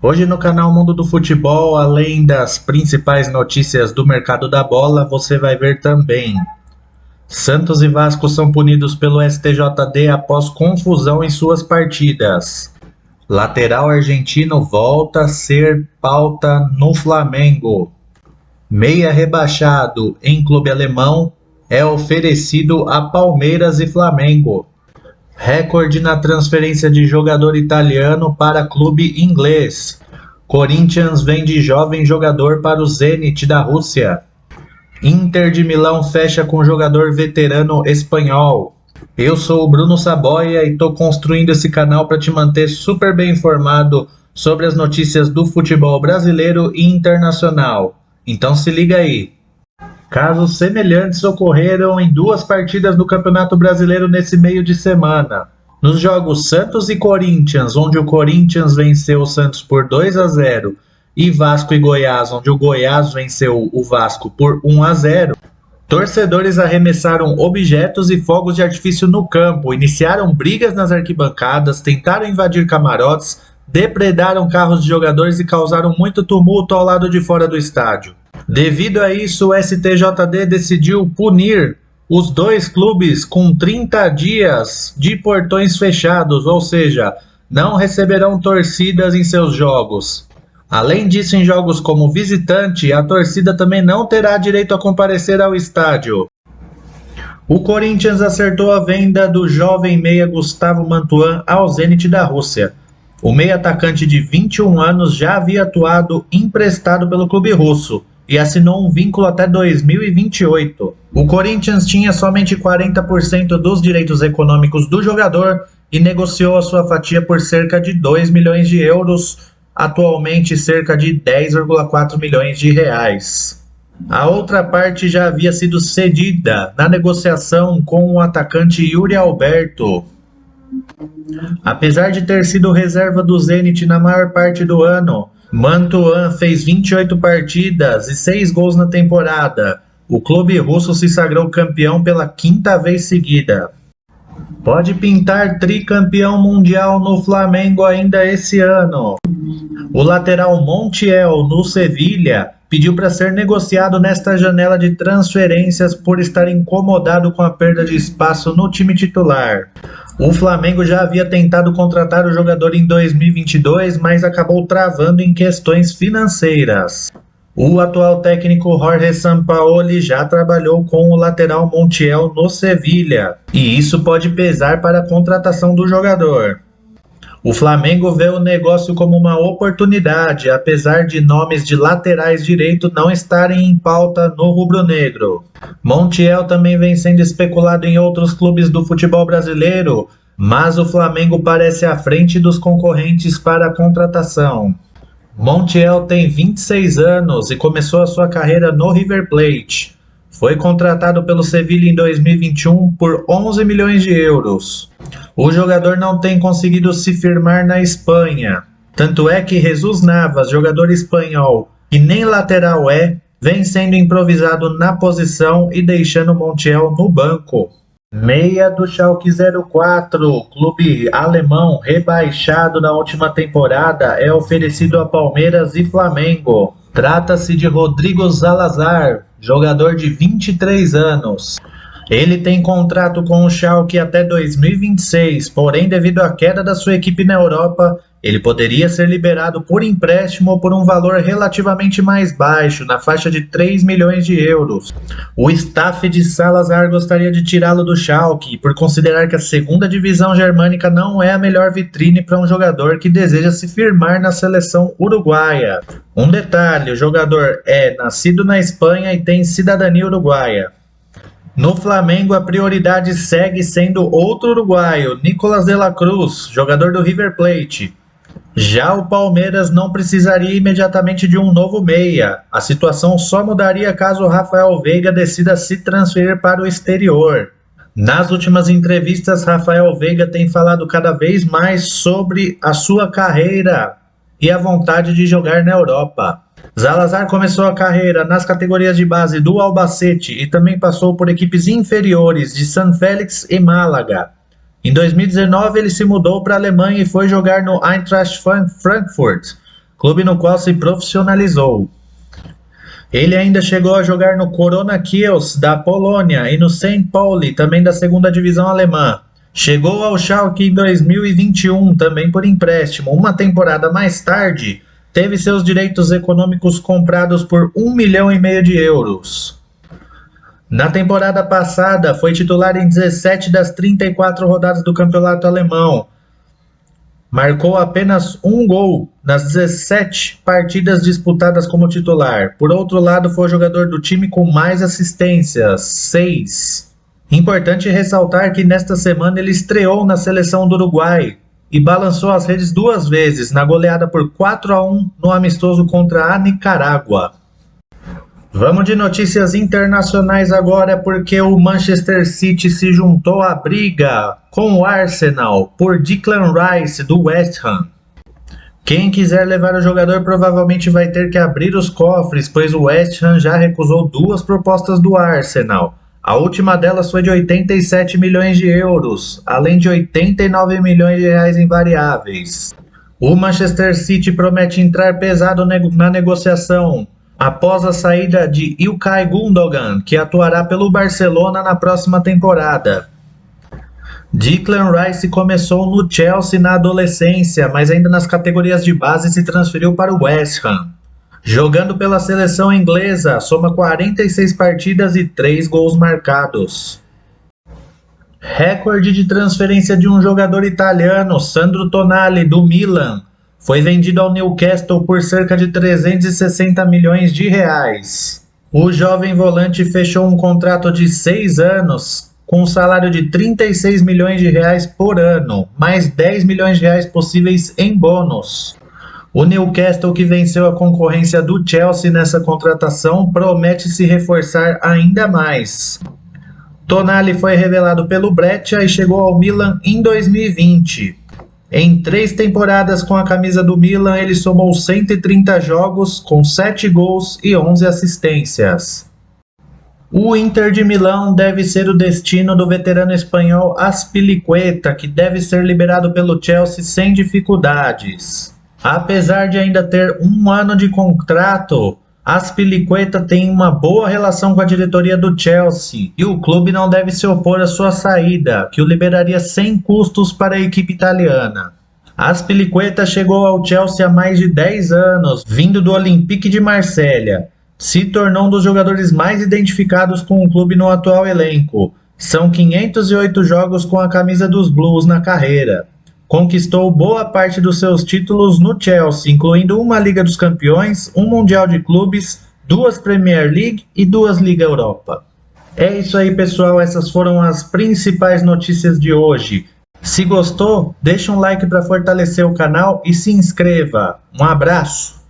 Hoje no canal Mundo do Futebol, além das principais notícias do mercado da bola, você vai ver também: Santos e Vasco são punidos pelo STJD após confusão em suas partidas. Lateral argentino volta a ser pauta no Flamengo. Meia rebaixado em clube alemão é oferecido a Palmeiras e Flamengo. Recorde na transferência de jogador italiano para clube inglês. Corinthians vende jovem jogador para o Zenit da Rússia. Inter de Milão fecha com jogador veterano espanhol. Eu sou o Bruno Saboia e estou construindo esse canal para te manter super bem informado sobre as notícias do futebol brasileiro e internacional. Então se liga aí. Casos semelhantes ocorreram em duas partidas do Campeonato Brasileiro nesse meio de semana. Nos jogos Santos e Corinthians, onde o Corinthians venceu o Santos por 2-0, e Vasco e Goiás, onde o Goiás venceu o Vasco por 1-0, torcedores arremessaram objetos e fogos de artifício no campo, iniciaram brigas nas arquibancadas, tentaram invadir camarotes, depredaram carros de jogadores e causaram muito tumulto ao lado de fora do estádio. Devido a isso, o STJD decidiu punir os dois clubes com 30 dias de portões fechados, ou seja, não receberão torcidas em seus jogos. Além disso, em jogos como visitante, a torcida também não terá direito a comparecer ao estádio. O Corinthians acertou a venda do jovem meia Gustavo Mantuan ao Zenit da Rússia. O meia atacante de 21 anos já havia atuado emprestado pelo clube russo e assinou um vínculo até 2028. O Corinthians tinha somente 40% dos direitos econômicos do jogador e negociou a sua fatia por cerca de 2 milhões de euros, atualmente cerca de 10,4 milhões de reais. A outra parte já havia sido cedida na negociação com o atacante Yuri Alberto. Apesar de ter sido reserva do Zenit na maior parte do ano, Mantuan fez 28 partidas e 6 gols na temporada. O clube russo se sagrou campeão pela quinta vez seguida. Pode pintar tricampeão mundial no Flamengo ainda esse ano. O lateral Montiel, no Sevilha, pediu para ser negociado nesta janela de transferências por estar incomodado com a perda de espaço no time titular. O Flamengo já havia tentado contratar o jogador em 2022, mas acabou travando em questões financeiras. O atual técnico Jorge Sampaoli já trabalhou com o lateral Montiel no Sevilha, e isso pode pesar para a contratação do jogador. O Flamengo vê o negócio como uma oportunidade, apesar de nomes de laterais direito não estarem em pauta no rubro-negro. Montiel também vem sendo especulado em outros clubes do futebol brasileiro, mas o Flamengo parece à frente dos concorrentes para a contratação. Montiel tem 26 anos e começou a sua carreira no River Plate. Foi contratado pelo Sevilha em 2021 por 11 milhões de euros. O jogador não tem conseguido se firmar na Espanha. Tanto é que Jesus Navas, jogador espanhol, que nem lateral vem sendo improvisado na posição e deixando Montiel no banco. Meia do Schalke 04, clube alemão rebaixado na última temporada, é oferecido a Palmeiras e Flamengo. Trata-se de Rodrigo Zalazar, jogador de 23 anos. Ele tem contrato com o Schalke até 2026, porém, devido à queda da sua equipe na Europa, ele poderia ser liberado por empréstimo por um valor relativamente mais baixo, na faixa de 3 milhões de euros. O staff de Salazar gostaria de tirá-lo do Schalke, por considerar que a segunda divisão germânica não é a melhor vitrine para um jogador que deseja se firmar na seleção uruguaia. Um detalhe, o jogador é nascido na Espanha e tem cidadania uruguaia. No Flamengo, a prioridade segue sendo outro uruguaio, Nicolás de la Cruz, jogador do River Plate. Já o Palmeiras não precisaria imediatamente de um novo meia. A situação só mudaria caso o Rafael Veiga decida se transferir para o exterior. Nas últimas entrevistas, Rafael Veiga tem falado cada vez mais sobre a sua carreira e a vontade de jogar na Europa. Zalazar começou a carreira nas categorias de base do Albacete e também passou por equipes inferiores de San Félix e Málaga. Em 2019, ele se mudou para a Alemanha e foi jogar no Eintracht Frankfurt, clube no qual se profissionalizou. Ele ainda chegou a jogar no Korona Kielce da Polônia e no St. Pauli, também da segunda divisão alemã. Chegou ao Schalke em 2021, também por empréstimo. Uma temporada mais tarde, teve seus direitos econômicos comprados por 1,5 milhão de euros. Na temporada passada, foi titular em 17 das 34 rodadas do campeonato alemão. Marcou apenas um gol nas 17 partidas disputadas como titular. Por outro lado, foi o jogador do time com mais assistências, 6. Importante ressaltar que nesta semana ele estreou na seleção do Uruguai e balançou as redes 2 vezes na goleada por 4-1 no amistoso contra a Nicarágua. Vamos de notícias internacionais agora, porque o Manchester City se juntou à briga com o Arsenal por Declan Rice do West Ham. Quem quiser levar o jogador provavelmente vai ter que abrir os cofres, pois o West Ham já recusou 2 propostas do Arsenal. A última delas foi de 87 milhões de euros, além de 89 milhões de reais em variáveis. O Manchester City promete entrar pesado na negociação após a saída de İlkay Gundogan, que atuará pelo Barcelona na próxima temporada. Declan Rice começou no Chelsea na adolescência, mas ainda nas categorias de base se transferiu para o West Ham. Jogando pela seleção inglesa, soma 46 partidas e 3 gols marcados. Recorde de transferência de um jogador italiano, Sandro Tonali, do Milan, foi vendido ao Newcastle por cerca de 360 milhões de reais. O jovem volante fechou um contrato de 6 anos, com um salário de 36 milhões de reais por ano, mais 10 milhões de reais possíveis em bônus. O Newcastle, que venceu a concorrência do Chelsea nessa contratação, promete se reforçar ainda mais. Tonali foi revelado pelo Breccia e chegou ao Milan em 2020. Em 3 temporadas com a camisa do Milan, ele somou 130 jogos, com 7 gols e 11 assistências. O Inter de Milão deve ser o destino do veterano espanhol Azpilicueta, que deve ser liberado pelo Chelsea sem dificuldades. Apesar de ainda ter 1 ano de contrato, Azpilicueta tem uma boa relação com a diretoria do Chelsea e o clube não deve se opor à sua saída, que o liberaria sem custos para a equipe italiana. Azpilicueta chegou ao Chelsea há mais de 10 anos, vindo do Olympique de Marselha. Se tornou um dos jogadores mais identificados com o clube no atual elenco. São 508 jogos com a camisa dos Blues na carreira. Conquistou boa parte dos seus títulos no Chelsea, incluindo uma Liga dos Campeões, um Mundial de Clubes, 2 Premier League e 2 Liga Europa. É isso aí, pessoal, essas foram as principais notícias de hoje. Se gostou, deixa um like para fortalecer o canal e se inscreva. Um abraço!